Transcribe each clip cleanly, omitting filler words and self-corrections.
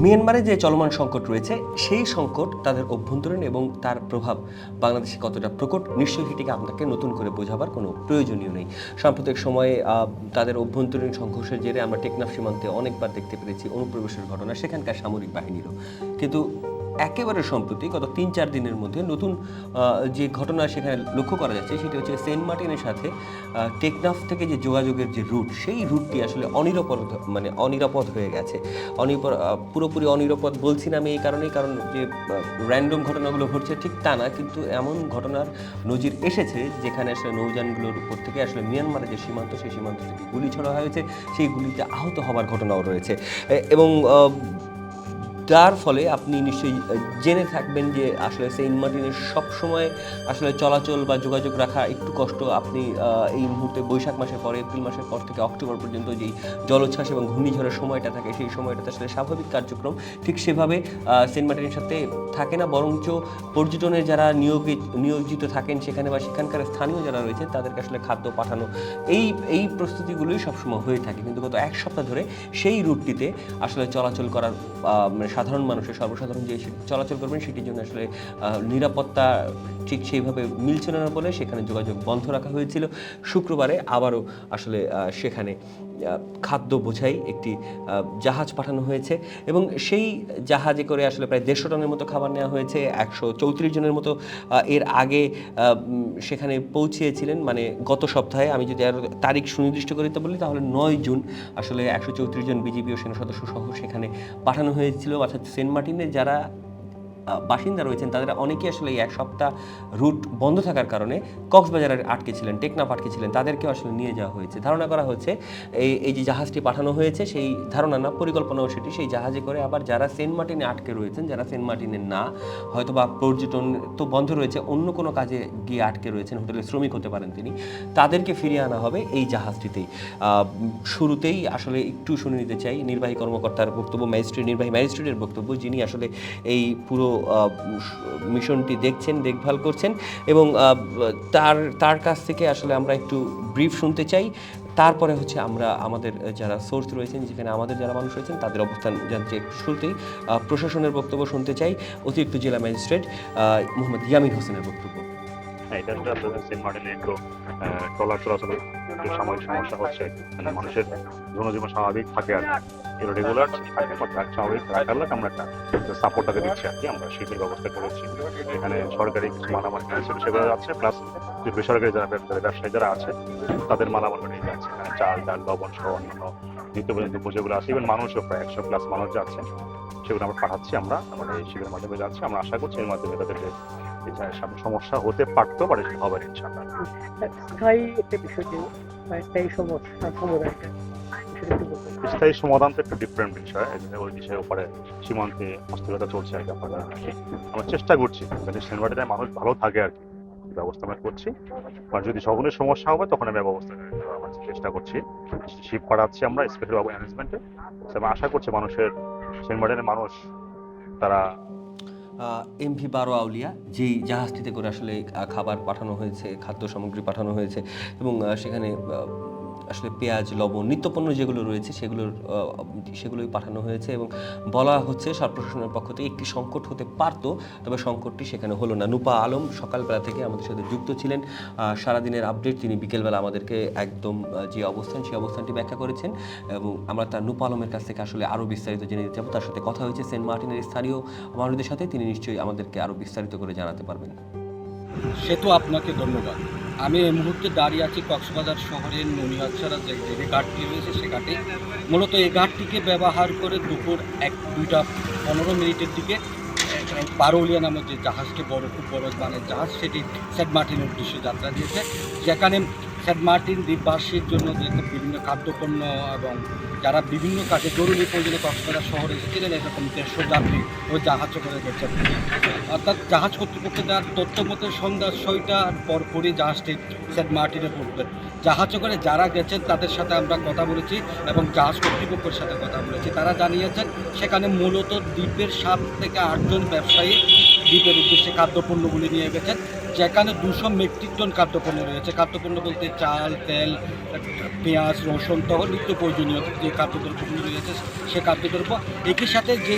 মিয়ানমারে যে চলমান সংকট রয়েছে সেই সংকট তাদের অভ্যন্তরীণ এবং তার প্রভাব বাংলাদেশে কতটা প্রকট নিশ্চয়ই সেটিকে আপনাকে নতুন করে বোঝাবার কোনো প্রয়োজনীয় নেই। সাম্প্রতিক সময়ে তাদের অভ্যন্তরীণ সংঘর্ষের জেরে আমরা টেকনাফ সীমান্তে অনেকবার দেখতে পেরেছি অনুপ্রবেশের ঘটনা, সেখানকার সামরিক বাহিনীরও। কিন্তু একেবারে সম্প্রতি গত ৩-৪ দিনের মধ্যে নতুন যে ঘটনা সেখানে লক্ষ্য করা যাচ্ছে সেটি হচ্ছে সেন্ট মার্টিনের সাথে টেকনাফ থেকে যে যোগাযোগের যে রুট, সেই রুটটি আসলে অনিরাপদ হয়ে গেছে। পুরোপুরি অনিরাপদ বলছি না আমি এই কারণেই, কারণ যে র্যান্ডম ঘটনাগুলো ঘটছে ঠিক তা না, কিন্তু এমন ঘটনার নজির এসেছে যেখানে আসলে নৌযানগুলোর উপর থেকে আসলে মিয়ানমারের যে সীমান্ত, সেই সীমান্ত থেকে গুলি ছোড়া হয়েছে, সেই গুলিতে আহত হবার ঘটনাও রয়েছে। এবং যার ফলে আপনি নিশ্চয়ই জেনে থাকবেন যে আসলে সেন্ট মার্টিনের সবসময় আসলে চলাচল বা যোগাযোগ রাখা একটু কষ্ট। আপনি এই মুহূর্তে বৈশাখ মাসের পরে, এপ্রিল মাসের পর থেকে অক্টোবর পর্যন্ত যেই জলোচ্ছ্বাস এবং ঘূর্ণিঝড়ের সময়টা থাকে, সেই সময়টাতে আসলে স্বাভাবিক কার্যক্রম ঠিক সেভাবে সেন্ট মার্টিনের সাথে থাকে না, বরঞ্চ পর্যটনের যারা নিয়োজিত থাকেন সেখানে বা সেখানকার স্থানীয় যারা রয়েছেন তাদেরকে আসলে খাদ্য পাঠানো, এই প্রস্তুতিগুলোই সবসময় হয়ে থাকে। কিন্তু গত এক সপ্তাহ ধরে সেই রুটটিতে আসলে চলাচল করার সাধারণ মানুষের, সর্বসাধারণ যে চলাচল করবেন সেটির জন্য আসলে নিরাপত্তা ঠিক সেইভাবে মিলছিল না বলে সেখানে যোগাযোগ বন্ধ রাখা হয়েছিল। শুক্রবারে আবারও আসলে সেখানে খাদ্য বোঝাই একটি জাহাজ পাঠানো হয়েছে এবং সেই জাহাজে করে আসলে প্রায় 150 টনের মতো খাবার নেওয়া হয়েছে। 134 জনের মতো এর আগে সেখানে পৌঁছিয়েছিলেন, মানে গত সপ্তাহে। আমি যদি আরও তারিখ সুনির্দিষ্ট করে বলি তাহলে 9 জুন আসলে 134 জন বিজিবি ও সেনা সদস্য সহ সেখানে পাঠানো হয়েছিল। অর্থাৎ সেন্ট মার্টিনে যারা বাসিন্দা রয়েছেন তাদের অনেকেই আসলে এই এক সপ্তাহ রুট বন্ধ থাকার কারণে কক্সবাজারে আটকে ছিলেন, টেকনাফ আটকে ছিলেন, তাদেরকেও আসলে নিয়ে যাওয়া হয়েছে। ধারণা করা হচ্ছে এই যে জাহাজটি পাঠানো হয়েছে, সেই ধারণা না, পরিকল্পনাও সেটি, সেই জাহাজে করে আবার যারা সেন্ট মার্টিনে আটকে রয়েছেন, যারা সেন্ট মার্টিনে না, হয়তো বা পর্যটন তো বন্ধ রয়েছে, অন্য কোনো কাজে গিয়ে আটকে রয়েছেন, হোটেলে শ্রমিক হতে পারেন তিনি, তাদেরকে ফিরিয়ে আনা হবে এই জাহাজটিতেই। শুরুতেই আসলে একটু শুনে নিতে চাই নির্বাহী কর্মকর্তার বক্তব্য, নির্বাহী ম্যাজিস্ট্রেটের বক্তব্য, যিনি আসলে এই পুরো মিশনটি দেখছেন, দেখভাল করছেন, এবং তার কাছ থেকে আসলে আমরা একটু ব্রিফ শুনতে চাই। তারপরে হচ্ছে আমরা আমাদের যারা সোর্স রয়েছেন, যেখানে আমাদের যারা মানুষ রয়েছেন তাদের অবস্থান জানতে একটু শুরুতেই প্রশাসনের বক্তব্য শুনতে চাই। অতিরিক্ত জেলা ম্যাজিস্ট্রেট মোহাম্মদ ইয়ামিন হোসেনের বক্তব্য। এটা আসলে সেন্ট মার্টিনে একটু ট্রলার চলাচল একটু সাময়িক সমস্যা হচ্ছে, মানে মানুষের জনজীবন স্বাভাবিক থাকে আর কি, রেগুলার স্বাভাবিক রাখার লাগে আমরা একটা সাপোর্টটাকে দিচ্ছি আর কি। আমরা শিল্পের ব্যবস্থা করেছি, এখানে সরকারি কিছু মালামাল সেগুলো যাচ্ছে, প্লাস যে বেসরকারি যারা ব্যবসায়ী যারা আছে তাদের মালামাল নিয়ে যাচ্ছে, এখানে চাল, ডাল, লবণ সহ অন্যান্য নিত্য প্রয়োজনীয় যেগুলো আছে, ইভেন মানুষও প্রায় 100+ মানুষ যাচ্ছে, সেগুলো আমরা পাঠাচ্ছি। আমরা আমাদের এই শিবিরের মাধ্যমে যাচ্ছি। আমরা আশা করছি এর মাধ্যমে তাদের যে সমস্যা হতে পারতো বা হবে ইনশাআল্লাহ। স্থায়ী একটা বিষয়, যে স্থায়ী স্থায়ী সমাধান তো একটু ডিফারেন্ট বিষয়, ওই বিষয়ের উপরে সীমান্তে অস্থিরতা চলছে আর কি। আমরা চেষ্টা করছি যাতে সেন্ট মার্টিনে মানুষ ভালো থাকে আর কি, ব্যবস্থা আমরা করছি। আর যদি সকলের সমস্যা হবে তখন আমি ব্যবস্থা চেষ্টা করছি, শিপ করাচ্ছি আমরা স্পেশাল অ্যারেঞ্জমেন্টে। আমি আশা করছি মানুষের, সেন্ট মার্টিনের মানুষ তারা MV বারো আউলিয়া যেই জাহাজটিতে করে আসলে খাবার পাঠানো হয়েছে, খাদ্য সামগ্রী পাঠানো হয়েছে, এবং সেখানে আসলে পেঁয়াজ, লবণ, নিত্যপণ্য যেগুলো রয়েছে সেগুলোই পাঠানো হয়েছে। এবং বলা হচ্ছে সব প্রশাসনের পক্ষ থেকে একটি সংকট হতে পারতো, তবে সংকটটি সেখানে হলো না। নুপা আলম সকালবেলা থেকে আমাদের সাথে যুক্ত ছিলেন, সারাদিনের আপডেট তিনি বিকেলবেলা আমাদেরকে একদম যে অবস্থান, সেই অবস্থানটি ব্যাখ্যা করেছেন, এবং আমরা তার নুপা আলমের কাছ থেকে আসলে আরও বিস্তারিত জেনে নিতে যাবো। তার সাথে কথা হয়েছে সেন্ট মার্টিনের স্থানীয় মানুষদের সাথে, তিনি নিশ্চয়ই আমাদেরকে আরও বিস্তারিত করে জানাতে পারবেন। সেতু আপনাকে ধন্যবাদ। আমি এই মুহূর্তে দাঁড়িয়ে আছি কক্সবাজার শহরের নুনিয়াছড়া যে ঘাটটি রয়েছে, সে ঘাটে। মূলত এই ঘাটটিকে ব্যবহার করে দুপুর 1-2:15 দিকে বারৌলিয়া নামের যে জাহাজটি, খুব বড় মানের জাহাজ, সেটি সেন্ট মার্টিনের উদ্দেশ্যে যাত্রা দিয়েছে, যেখানে সেন্ট মার্টিন দ্বীপবাসীর জন্য যে বিভিন্ন খাদ্যপণ্য এবং যারা বিভিন্ন কাজে জরুরি প্রয়োজনে কক্সবাজার শহরে এসেছিলেন, এরকম 150 যাত্রী ওই জাহাজে করে গেছেন। অর্থাৎ জাহাজ কর্তৃপক্ষ দেওয়ার তথ্য মতো সন্ধ্যা 6টার পরপরই জাহাজটি সেন্ট মার্টিনে পড়বে। জাহাজে করে যারা গেছেন তাদের সাথে আমরা কথা বলেছি এবং জাহাজ কর্তৃপক্ষের সাথে কথা বলেছি। তারা জানিয়েছেন সেখানে মূলত দ্বীপের 7 থেকে 8 জন ব্যবসায়ী দ্বীপের উদ্দেশ্যে খাদ্যপণ্যগুলি নিয়ে গেছেন, যেখানে 200 মেট্রিক টন খাদ্যপণ্য রয়েছে। খাদ্যপণ্য বলতে চাল, তেল, পেঁয়াজ, রসুন সহ নিত্য প্রয়োজনীয় যে খাদ্যদ্রব্যগুলি রয়েছে সে খাদ্যদ্রব্য। একই সাথে যে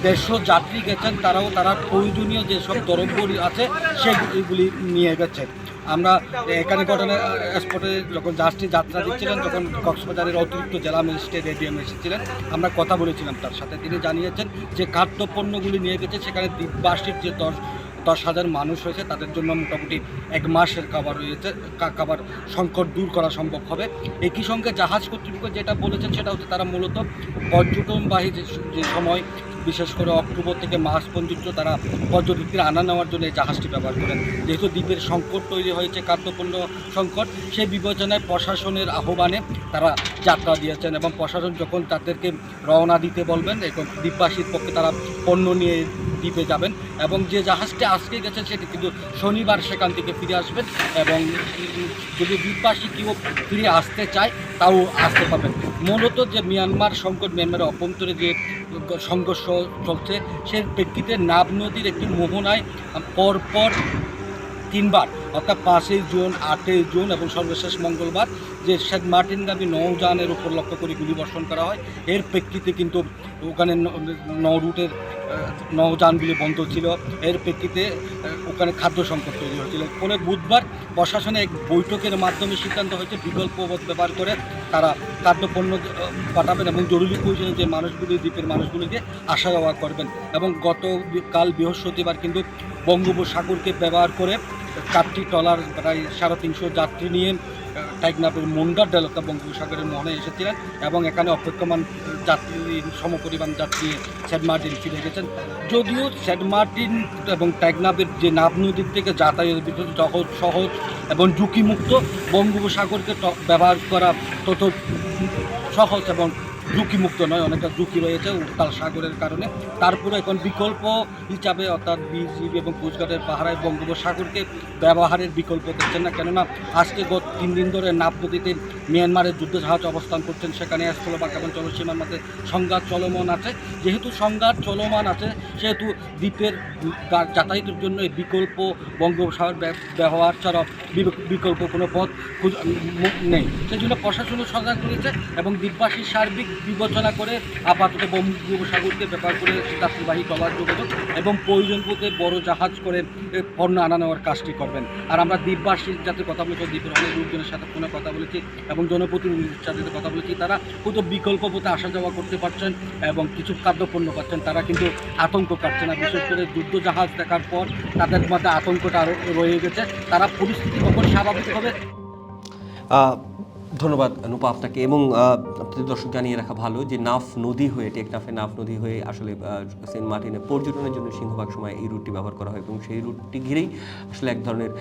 150 যাত্রী গেছেন তারা প্রয়োজনীয় যেসব দ্রব্যগুলি আছে সেগুলি নিয়ে গেছেন। আমরা এখানে ঘটনা স্পটে যখন জাহাজটি যাত্রা দিচ্ছিলেন, যখন কক্সবাজারের অতিরিক্ত জেলা ম্যাজিস্ট্রেট এডিএম এসেছিলেন, আমরা কথা বলেছিলাম তার সাথে। তিনি জানিয়েছেন যে খাদ্যপণ্যগুলি নিয়ে গেছে সেখানে দ্বীপবাসীর যে 10,000 মানুষ রয়েছে তাদের জন্য মোটামুটি 1 মাসের খাবার রয়েছে, খাবার সংকট দূর করা সম্ভব হবে। একই সঙ্গে জাহাজ কর্তৃপক্ষ যেটা বলেছেন সেটা হচ্ছে তারা মূলত পর্যটনবাহী যে সময়, বিশেষ করে অক্টোবর থেকে মার্চ পর্যন্ত তারা পর্যটকদের আনা নেওয়ার জন্য এই জাহাজটি ব্যবহার করেন। যেহেতু দ্বীপের সংকট তৈরি হয়েছে, খাদ্যপণ্য সংকট, সেই বিবেচনায় প্রশাসনের আহ্বানে তারা যাত্রা দিয়েছেন এবং প্রশাসন যখন তাদেরকে রওনা দিতে বলবেন, এবং দ্বীপবাসীর পক্ষে তারা পণ্য নিয়ে দ্বীপে যাবেন এবং যে জাহাজটি আজকে গেছে সেটি কিন্তু শনিবার সেখান থেকে ফিরে আসবেন এবং যদি দ্বীপবাসী কেউ ফিরে আসতে চায় তাও আসতে পারবেন। মূলত যে মিয়ানমারের অভ্যন্তরে যে সংঘর্ষ চলছে সেই প্রেক্ষিতে নাব নদীর একটি মোহনায় পরপর 3বার অর্থাৎ 5ই জুন, 8ই জুন এবং সর্বশেষ মঙ্গলবার যে সেন্ট মার্টিনগামী নৌযানের উপর লক্ষ্য করে গুলিবর্ষণ করা হয়। এর প্রেক্ষিতে কিন্তু ওখানে নৌরুটের নৌযানগুলি বন্ধ ছিল। এর প্রেক্ষিতে ওখানে খাদ্য সংকট তৈরি হয়েছিল। ফলে বুধবার প্রশাসনে এক বৈঠকের মাধ্যমে সিদ্ধান্ত হয়েছে বিকল্প পথ ব্যবহার করে তারা খাদ্যপণ্য পাঠাবেন এবং জরুরি প্রয়োজনে যে মানুষগুলি, দ্বীপের মানুষগুলিকে আসা যাওয়া করবেন। এবং গতকাল বৃহস্পতিবার কিন্তু বঙ্গোপসাগরকে ব্যবহার করে 4টি ট্রলার প্রায় 350 যাত্রী নিয়ে টেকনাফের মুন্ডার ডেলকা বঙ্গোপসাগরের মোহনায় এসেছিলেন এবং এখানে অপেক্ষমান যাত্রী সমপরিমাণ যাত্রী সেন্ট মার্টিন ফিরে গেছেন। যদিও সেন্ট মার্টিন এবং টেকনাফের যে নাব নদীর থেকে যাতায়াতের বিষয় সহজ এবং ঝুঁকিমুক্ত, বঙ্গোপসাগরকে ব্যবহার করা তত সহজ এবং ঝুঁকিমুক্ত নয়, অনেকটা ঝুঁকি রয়েছে উত্তাল সাগরের কারণে। তারপরে এখন বিকল্প হিসাবে অর্থাৎ বিজিবি এবং কোস্টগার্ডের পাহারায় বঙ্গোপসাগরকে ব্যবহারের বিকল্প দেখছেন না, কেননা আজকে গত 3 দিন ধরে নাব নদীতে মিয়ানমারের যুদ্ধজাহাজ অবস্থান করছেন, সেখানে স্থলভাগ এবং জলসীমার মধ্যে সংঘাত চলমান আছে। যেহেতু সংঘাত চলমান আছে সেহেতু দ্বীপের যাতায়াতের জন্য এই বিকল্প বঙ্গোপসাগর ব্যবহার ছাড়া বিকল্প কোনো পথ নেই। সেই জন্য প্রশাসনও সজাগ রয়েছে এবং দ্বীপবাসীর সার্বিক বিবেচনা করে আপাতত বঙ্গোপসাগরকে ব্যবহার করে যাত্রীবাহী ট্রলার যোগাযোগ এবং প্রয়োজন বোধে বড় জাহাজ করে পণ্য আনা নেওয়ার কাজটি করবেন। আর আমরা দ্বীপবাসীর যাতে কথা বলেছি, দ্বীপের অনেক লোকজনের সাথে ফোনে কথা বলেছি এবং জনপ্রতিনিধিদের সাথে কথা বলেছি, তারা কিন্তু বিকল্প পথে আসা যাওয়া করতে পারছেন এবং কিছু খাদ্যপণ্য পাচ্ছেন। তারা কিন্তু আতঙ্ক কাটছে না। বিশেষ করে যুদ্ধ জাহাজ দেখার পর তাদের মধ্যে আতঙ্কটা আরও রয়ে গেছে। তারা পরিস্থিতি কখন স্বাভাবিক হবে। ধন্যবাদ নূপা আপনাকে। এবং আপনাদের দর্শক জানিয়ে রাখা ভালো যে নাফ নদী হয়ে, টেকনাফে নাফ নদী হয়ে আসলে সেন্ট মার্টিনে পর্যটনের জন্য সিংহভাগ সময় এই রুটটি ব্যবহার করা হয় এবং সেই রুটটি ঘিরেই আসলে এক ধরনের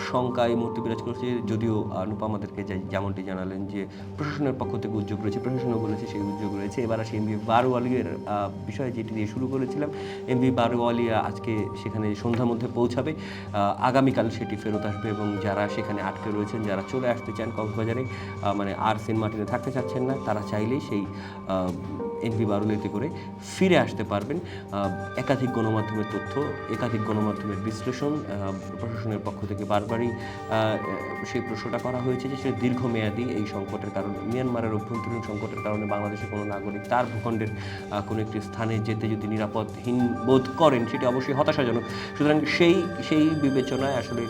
শঙ্কা এই মুহূর্তে বিরাজ করছে। যদিও নূপা আমাদেরকে যেমনটি জানালেন যে প্রশাসনের পক্ষ থেকে উদ্যোগ রয়েছে, প্রশাসনও বলেছে সেই উদ্যোগ রয়েছে। এবার আসে এমভি বারওয়ালিয়ার বিষয়ে, যেটি দিয়ে শুরু করেছিলাম। এমভি বারওয়ালিয়া আজকে সেখানে সন্ধ্যার মধ্যে পৌঁছাবে, আগামীকাল সেটি ফেরত আসবে এবং যারা সেখানে আটকে রয়েছেন, যারা চলে আসতে চান কক্সবাজারে, মানে আর সেন্ট মার্টিনে থাকতে চাচ্ছেন না, তারা চাইলেই সেই এমভি বারওয়ালিয়াতে করে ফিরে আসতে পারবেন। একাধিক গণমাধ্যমের তথ্য, একাধিক গণমাধ্যমের বিশ্লেষণ, প্রশাসনের পক্ষ থেকে বারবারই সেই প্রশ্নটা করা হয়েছে যে সে দীর্ঘমেয়াদী এই সংকটের কারণে, মিয়ানমারের অভ্যন্তরীণ সংকটের কারণে বাংলাদেশের কোনো নাগরিক তার ভূখণ্ডের কোনো একটি স্থানে যেতে যদি নিরাপদহীন বোধ করেন সেটি অবশ্যই হতাশাজনক। সুতরাং সেই বিবেচনায় আসলে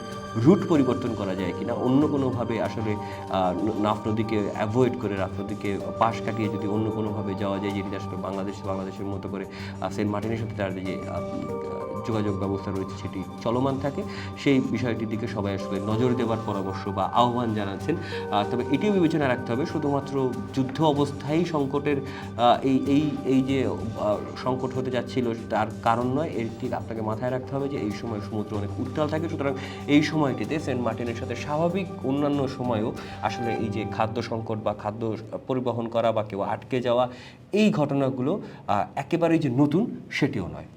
রুট পরিবর্তন করা যায় কিনা, অন্য কোনোভাবে আসলে নাফ নদীকে অ্যাভয়েড করে, নাফ নদীকে পাশ কাটিয়ে যদি অন্য কোনোভাবে যাওয়া যায়, যেটি আসলে বাংলাদেশের মতো করে সেন্ট মার্টিনের সাথে তার যে যোগাযোগ ব্যবস্থা রয়েছে সেটি চলমান থাকে, সেই বিষয়টির দিকে সবাই আসলে নজর দেওয়ার পরামর্শ বা আহ্বান জানাচ্ছেন। তবে এটিও বিবেচনা রাখতে হবে শুধুমাত্র যুদ্ধ অবস্থায় সংকটের এই এই এই যে সংকট হতে যাচ্ছিল তার কারণ নয়, এটি আপনাকে মাথায় রাখতে হবে যে এই সময় সমুদ্র অনেক উত্তাল থাকে, সুতরাং এই সময়টিতে সেন্ট মার্টিনের সাথে স্বাভাবিক অন্যান্য সময়েও আসলে এই যে খাদ্য সংকট বা খাদ্য পরিবহন করা বা কেউ আটকে যাওয়া এই ঘটনাগুলো একেবারেই যে নতুন সেটিও নয়।